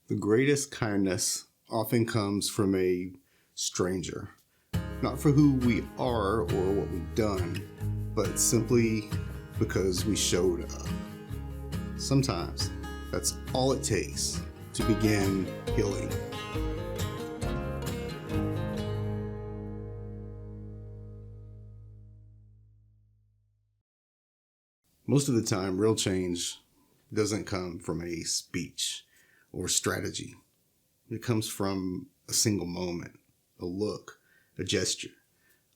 The greatest kindness often comes from a stranger, not for who we are or what we've done, but simply because we showed up. Sometimes that's all it takes to begin healing. Most of the time, real change doesn't come from a speech or strategy. It comes from a single moment, a look, a gesture.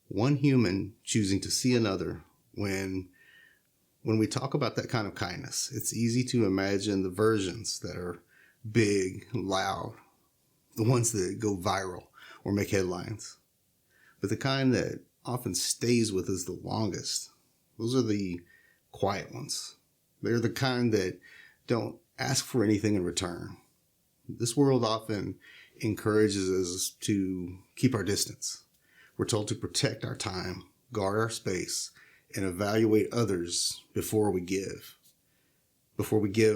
One human choosing to see another. When we talk about that kind of kindness, it's easy to imagine the versions that are big, loud, the ones that go viral or make headlines. But the kind that often stays with us the longest, those are the quiet ones. They're the kind that don't ask for anything in return. This world often encourages us to keep our distance. We're told to protect our time, guard our space, and evaluate others before we give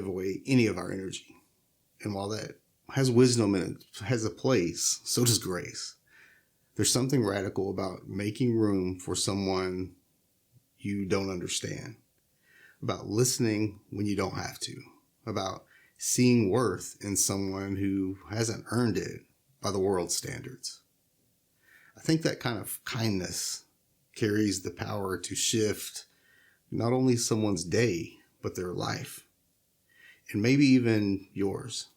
away any of our energy. And while that has wisdom and it has a place, so does grace. There's something radical about making room for someone you don't understand, about listening when you don't have to, about seeing worth in someone who hasn't earned it by the world's standards. I think that kind of kindness carries the power to shift not only someone's day, but their life, and maybe even yours.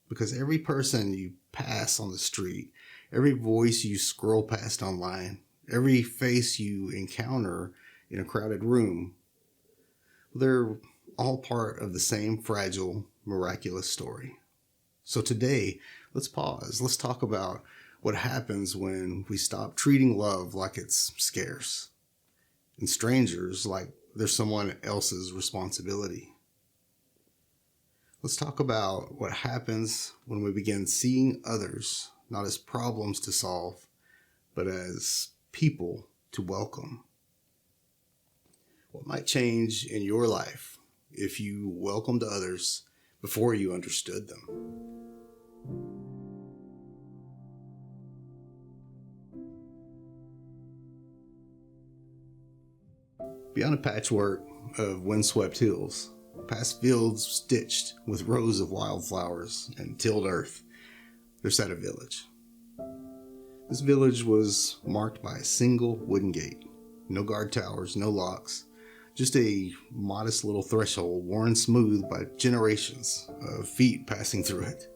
Because every person you pass on the street, every voice you scroll past online, every face you encounter in a crowded room, they're all part of the same fragile, miraculous story. So today, let's pause. Let's talk about what happens when we stop treating love like it's scarce and strangers like they're someone else's responsibility. Let's talk about what happens when we begin seeing others not as problems to solve, but as people to welcome. What might change in your life if you welcomed others before you understood them? Beyond a patchwork of windswept hills, past fields stitched with rows of wildflowers and tilled earth, there sat a village. This village was marked by a single wooden gate. No guard towers, no locks, just a modest little threshold worn smooth by generations of feet passing through it.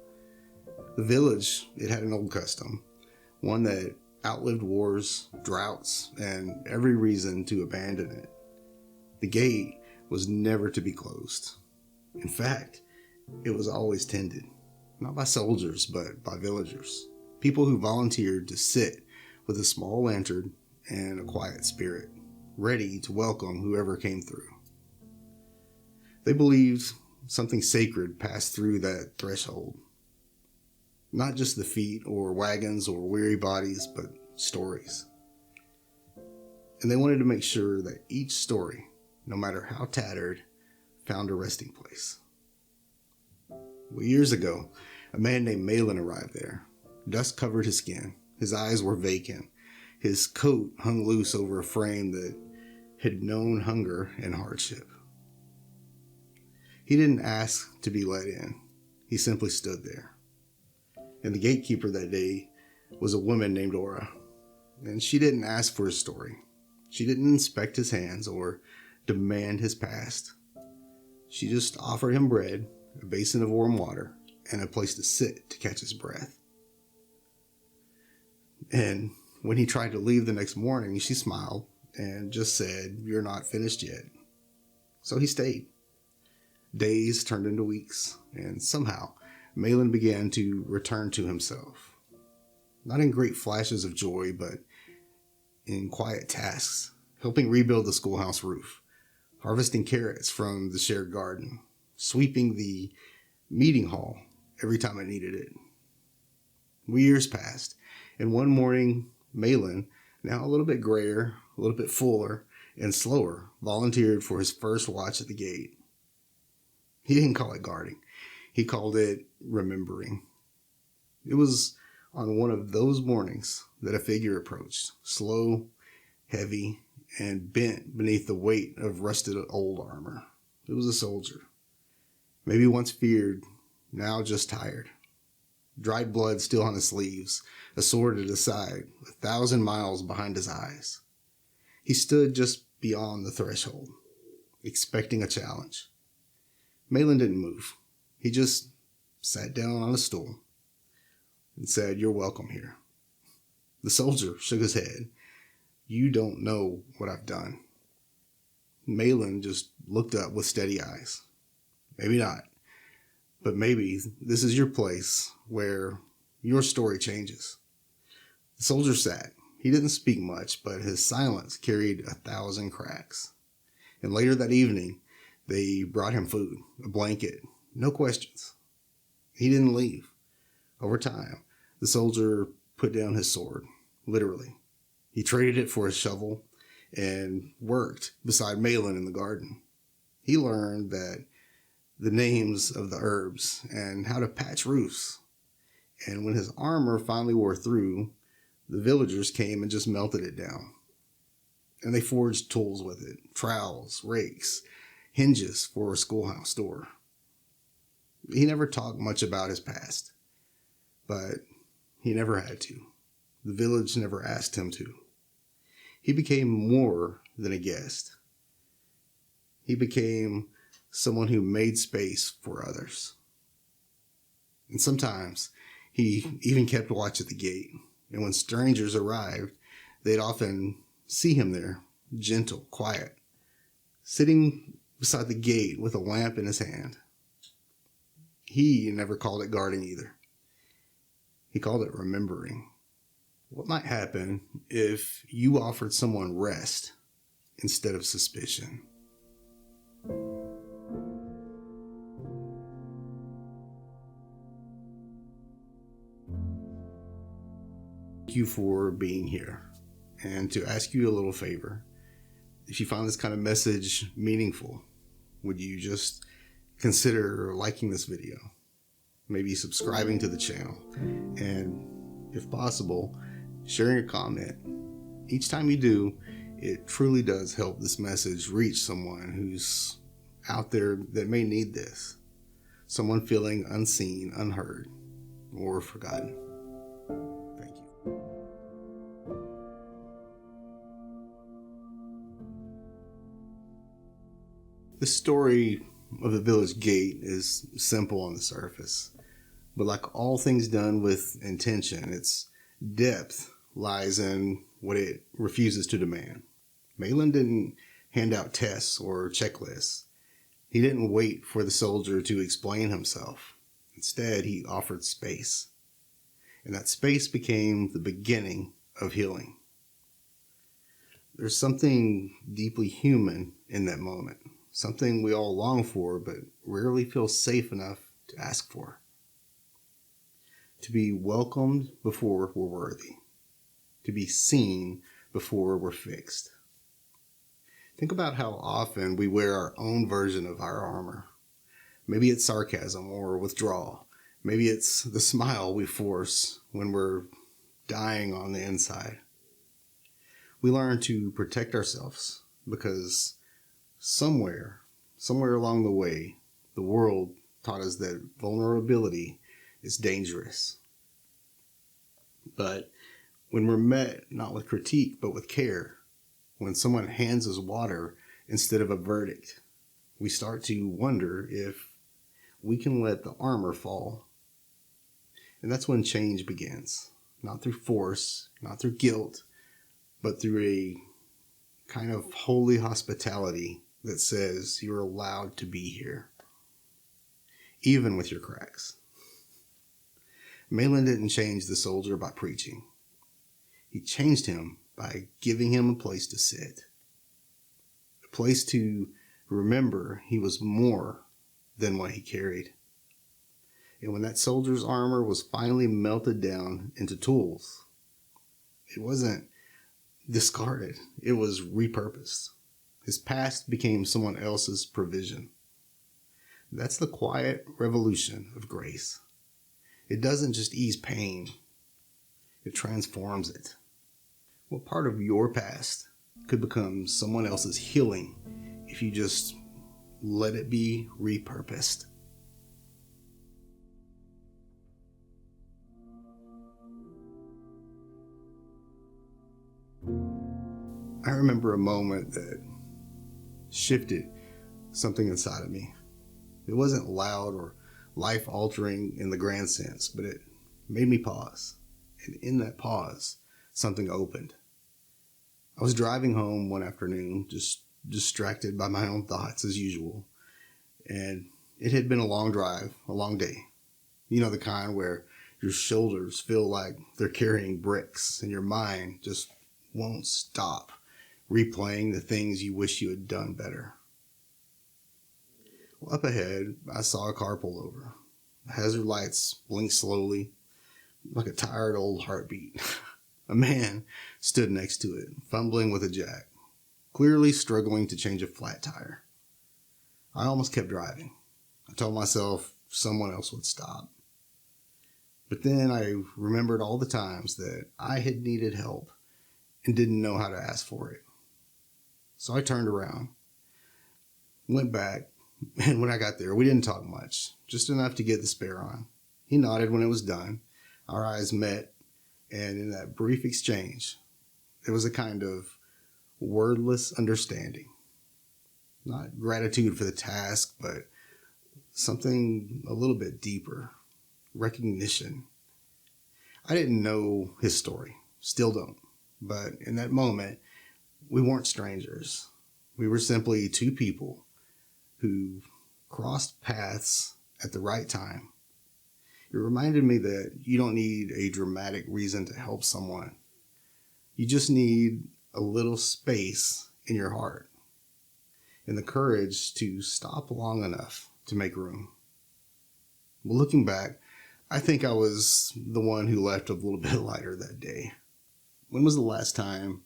The village, it had an old custom, one that outlived wars, droughts, and every reason to abandon it. The gate was never to be closed. In fact, it was always tended, not by soldiers, but by villagers, people who volunteered to sit with a small lantern and a quiet spirit, ready to welcome whoever came through. They believed something sacred passed through that threshold. Not just the feet or wagons or weary bodies, but stories. And they wanted to make sure that each story, no matter how tattered, found a resting place. Well, years ago, a man named Myles arrived there. Dust covered his skin. His eyes were vacant. His coat hung loose over a frame that had known hunger and hardship. He didn't ask to be let in. He simply stood there. And the gatekeeper that day was a woman named Aura. And she didn't ask for his story. She didn't inspect his hands or demand his past. She just offered him bread, a basin of warm water, and a place to sit to catch his breath. And when he tried to leave the next morning, she smiled and just said, "You're not finished yet." So he stayed. Days turned into weeks, and somehow Myles began to return to himself. Not in great flashes of joy, but in quiet tasks, helping rebuild the schoolhouse roof, harvesting carrots from the shared garden, sweeping the meeting hall every time I needed it. Years passed, and one morning, Myles, now a little bit grayer, a little bit fuller, and slower, volunteered for his first watch at the gate. He didn't call it guarding. He called it remembering. It was on one of those mornings that a figure approached, slow, heavy, and bent beneath the weight of rusted old armor. It was a soldier. Maybe once feared, now just tired. Dried blood still on his sleeves, a sword at his side, 1,000 miles behind his eyes. He stood just beyond the threshold, expecting a challenge. Malin didn't move. He just sat down on a stool and said, "You're welcome here." The soldier shook his head. "You don't know what I've done." Malin just looked up with steady eyes. "Maybe not, but maybe this is your place where your story changes." The soldier sat. He didn't speak much, but his silence carried 1,000 cracks. And later that evening, they brought him food, a blanket, no questions. He didn't leave. Over time, the soldier put down his sword, literally. He traded it for a shovel and worked beside Malin in the garden. He learned that the names of the herbs and how to patch roofs. And when his armor finally wore through, the villagers came and just melted it down. And they forged tools with it, trowels, rakes, hinges for a schoolhouse door. He never talked much about his past, but he never had to. The village never asked him to. He became more than a guest. He became someone who made space for others. And sometimes he even kept watch at the gate. And when strangers arrived, they'd often see him there, gentle, quiet, sitting beside the gate with a lamp in his hand. He never called it guarding either. He called it remembering. What might happen if you offered someone rest instead of suspicion? Thank you for being here. And to ask you a little favor, if you find this kind of message meaningful, would you just consider liking this video, maybe subscribing to the channel, and if possible, sharing a comment. Each time you do, it truly does help this message reach someone who's out there that may need this, someone feeling unseen, unheard, or forgotten. Thank you. The story of the village gate is simple on the surface, but like all things done with intention, its depth lies in what it refuses to demand. Malin didn't hand out tests or checklists. He didn't wait for the soldier to explain himself. Instead, he offered space. And that space became the beginning of healing. There's something deeply human in that moment. Something we all long for, but rarely feel safe enough to ask for. To be welcomed before we're worthy. To be seen before we're fixed. Think about how often we wear our own version of our armor. Maybe it's sarcasm or withdrawal. Maybe it's the smile we force when we're dying on the inside. We learn to protect ourselves because somewhere along the way, the world taught us that vulnerability is dangerous. But when we're met not with critique, but with care, when someone hands us water instead of a verdict, we start to wonder if we can let the armor fall. And that's when change begins. Not through force, not through guilt, but through a kind of holy hospitality that says you're allowed to be here, even with your cracks. Malin didn't change the soldier by preaching. He changed him by giving him a place to sit, a place to remember he was more than what he carried. And when that soldier's armor was finally melted down into tools, it wasn't discarded, it was repurposed. His past became someone else's provision. That's the quiet revolution of grace. It doesn't just ease pain, it transforms it. What part of your past could become someone else's healing if you just let it be repurposed? I remember a moment that shifted something inside of me. It wasn't loud or life altering in the grand sense, but it made me pause. And in that pause, something opened. I was driving home one afternoon, just distracted by my own thoughts as usual. And it had been a long drive, a long day. You know, the kind where your shoulders feel like they're carrying bricks and your mind just won't stop replaying the things you wish you had done better. Well, up ahead, I saw a car pull over. The hazard lights blinked slowly, like a tired old heartbeat. A man stood next to it, fumbling with a jack, clearly struggling to change a flat tire. I almost kept driving. I told myself someone else would stop. But then I remembered all the times that I had needed help and didn't know how to ask for it. So I turned around, went back, and when I got there, we didn't talk much, just enough to get the spare on. He nodded when it was done. Our eyes met, and in that brief exchange, there was a kind of wordless understanding. Not gratitude for the task, but something a little bit deeper. Recognition. I didn't know his story, still don't. But in that moment, we weren't strangers. We were simply two people who crossed paths at the right time. It reminded me that you don't need a dramatic reason to help someone. You just need a little space in your heart and the courage to stop long enough to make room. Well, looking back, I think I was the one who left a little bit lighter that day. When was the last time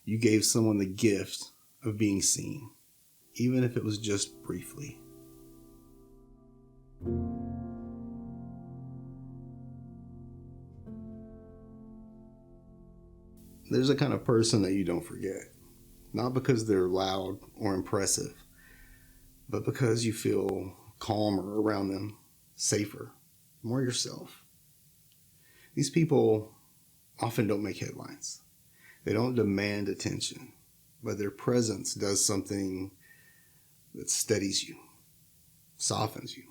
you gave someone the gift of being seen, even if it was just briefly? There's a kind of person that you don't forget, not because they're loud or impressive, but because you feel calmer around them, safer, more yourself. These people often don't make headlines. They don't demand attention, but their presence does something that steadies you, softens you.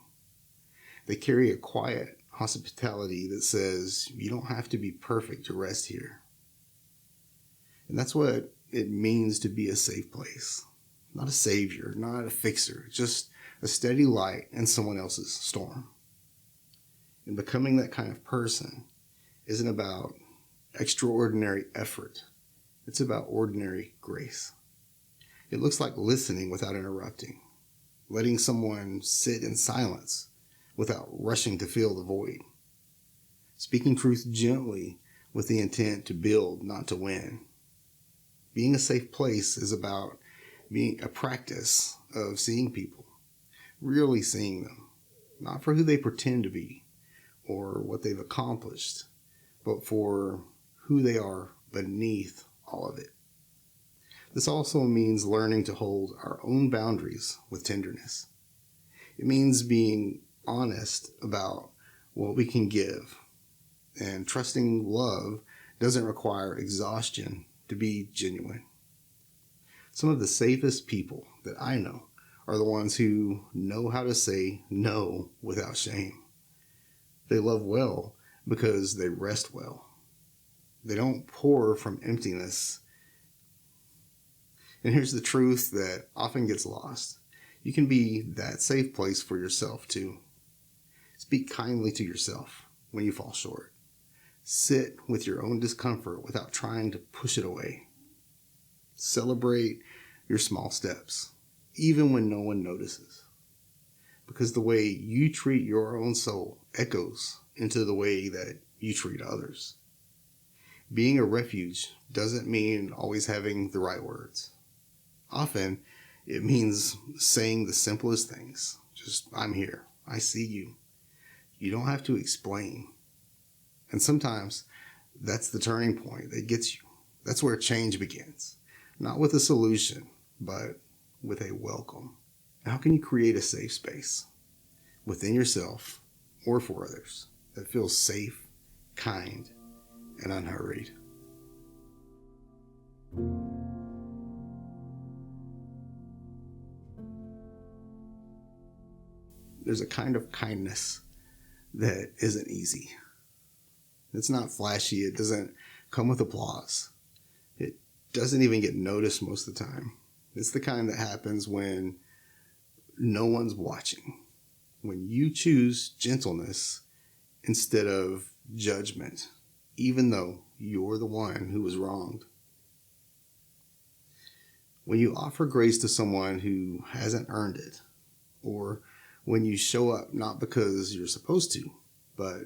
They carry a quiet hospitality that says you don't have to be perfect to rest here. And that's what it means to be a safe place. Not a savior, not a fixer, just a steady light in someone else's storm. And becoming that kind of person isn't about extraordinary effort. It's about ordinary grace. It looks like listening without interrupting, letting someone sit in silence without rushing to fill the void, speaking truth gently with the intent to build, not to win. Being a safe place is about being a practice of seeing people, really seeing them, not for who they pretend to be or what they've accomplished, but for who they are beneath all of it. This also means learning to hold our own boundaries with tenderness. It means being honest about what we can give, and trusting love doesn't require exhaustion to be genuine. Some of the safest people that I know are the ones who know how to say no without shame. They love well because they rest well. They don't pour from emptiness. And here's the truth that often gets lost. You can be that safe place for yourself too. Speak kindly to yourself when you fall short. Sit with your own discomfort without trying to push it away. Celebrate your small steps, even when no one notices. Because the way you treat your own soul echoes into the way that you treat others. Being a refuge doesn't mean always having the right words. Often, it means saying the simplest things, Just, I'm here. I see you. You don't have to explain. And sometimes that's the turning point that gets you. That's where change begins. Not with a solution, but with a welcome. How can you create a safe space within yourself or for others that feels safe, kind, and unhurried? There's a kind of kindness that isn't easy. It's not flashy. It doesn't come with applause. It doesn't even get noticed most of the time. It's the kind that happens when no one's watching, when you choose gentleness instead of judgment, even though you're the one who was wronged. When you offer grace to someone who hasn't earned it, or when you show up not because you're supposed to, but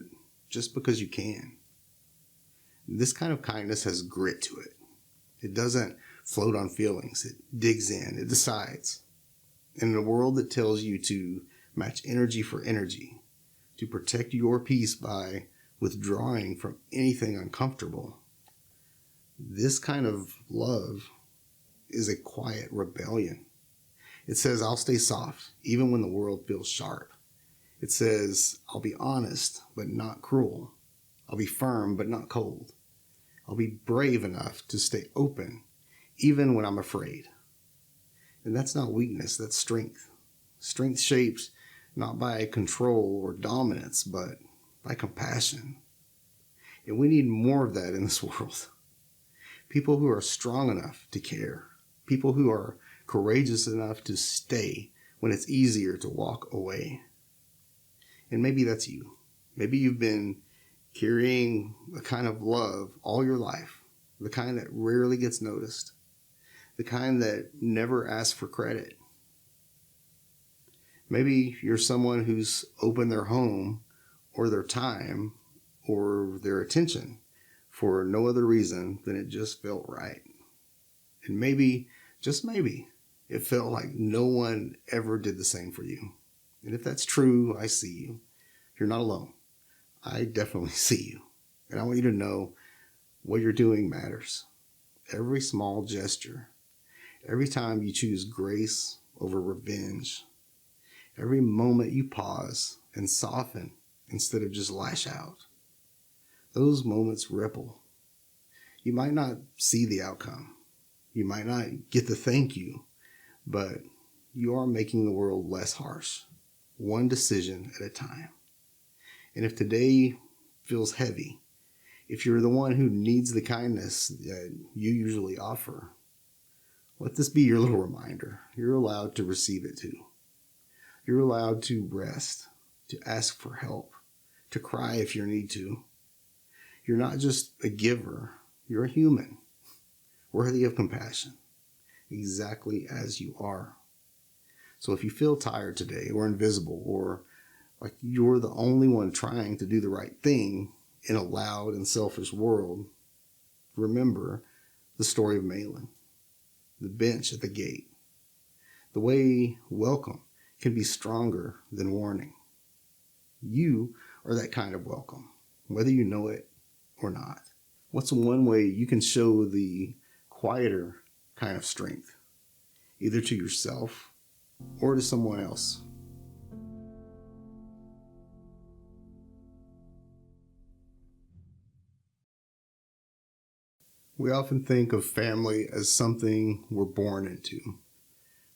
just because you can. This kind of kindness has grit to it. It doesn't float on feelings. It digs in. It decides. And in a world that tells you to match energy for energy, to protect your peace by withdrawing from anything uncomfortable, this kind of love is a quiet rebellion. It says, I'll stay soft, even when the world feels sharp. It says, I'll be honest, but not cruel. I'll be firm, but not cold. I'll be brave enough to stay open, even when I'm afraid. And that's not weakness, that's strength. Strength shaped not by control or dominance, but by compassion. And we need more of that in this world. People who are strong enough to care. People who are courageous enough to stay when it's easier to walk away. And maybe that's you. Maybe you've been carrying a kind of love all your life, the kind that rarely gets noticed, the kind that never asks for credit. Maybe you're someone who's opened their home or their time or their attention for no other reason than it just felt right. And maybe, just maybe, it felt like no one ever did the same for you. And if that's true, I see you. You're not alone. I definitely see you. And I want you to know what you're doing matters. Every small gesture, every time you choose grace over revenge, every moment you pause and soften instead of just lash out, those moments ripple. You might not see the outcome. You might not get the thank you, but you are making the world less harsh, one decision at a time. And if today feels heavy, if you're the one who needs the kindness that you usually offer, let this be your little reminder. You're allowed to receive it too. You're allowed to rest, to ask for help, to cry if you need to. You're not just a giver, you're a human, worthy of compassion, exactly as you are. So if you feel tired today or invisible or like you're the only one trying to do the right thing in a loud and selfish world, remember the story of Malin, the bench at the gate, the way welcome can be stronger than warning. You are that kind of welcome, whether you know it or not. What's one way you can show the quieter kind of strength, either to yourself or to someone else? We often think of family as something we're born into,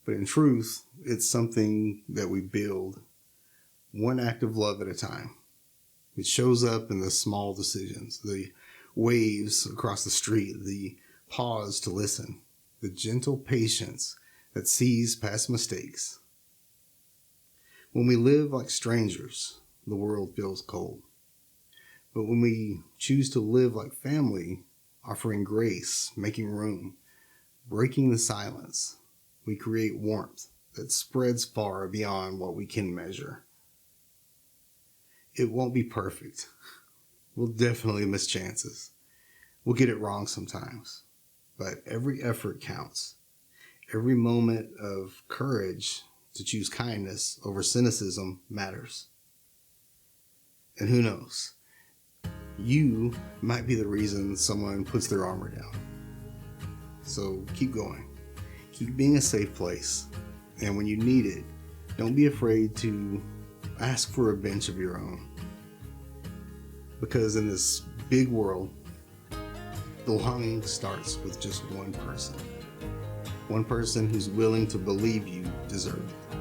but in truth, it's something that we build, one act of love at a time. It shows up in the small decisions, the waves across the street, the pause to listen, the gentle patience that sees past mistakes. When we live like strangers, the world feels cold. But when we choose to live like family, offering grace, making room, breaking the silence, we create warmth that spreads far beyond what we can measure. It won't be perfect. We'll definitely miss chances. We'll get it wrong sometimes. But every effort counts. Every moment of courage to choose kindness over cynicism matters. And who knows? You might be the reason someone puts their armor down. So keep going. Keep being a safe place. And when you need it, don't be afraid to ask for a bench of your own. Because in this big world, belonging starts with just one person. One person who's willing to believe you deserve it.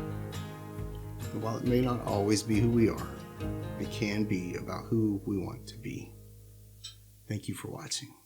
And while it may not always be who we are, it can be about who we want to be. Thank you for watching.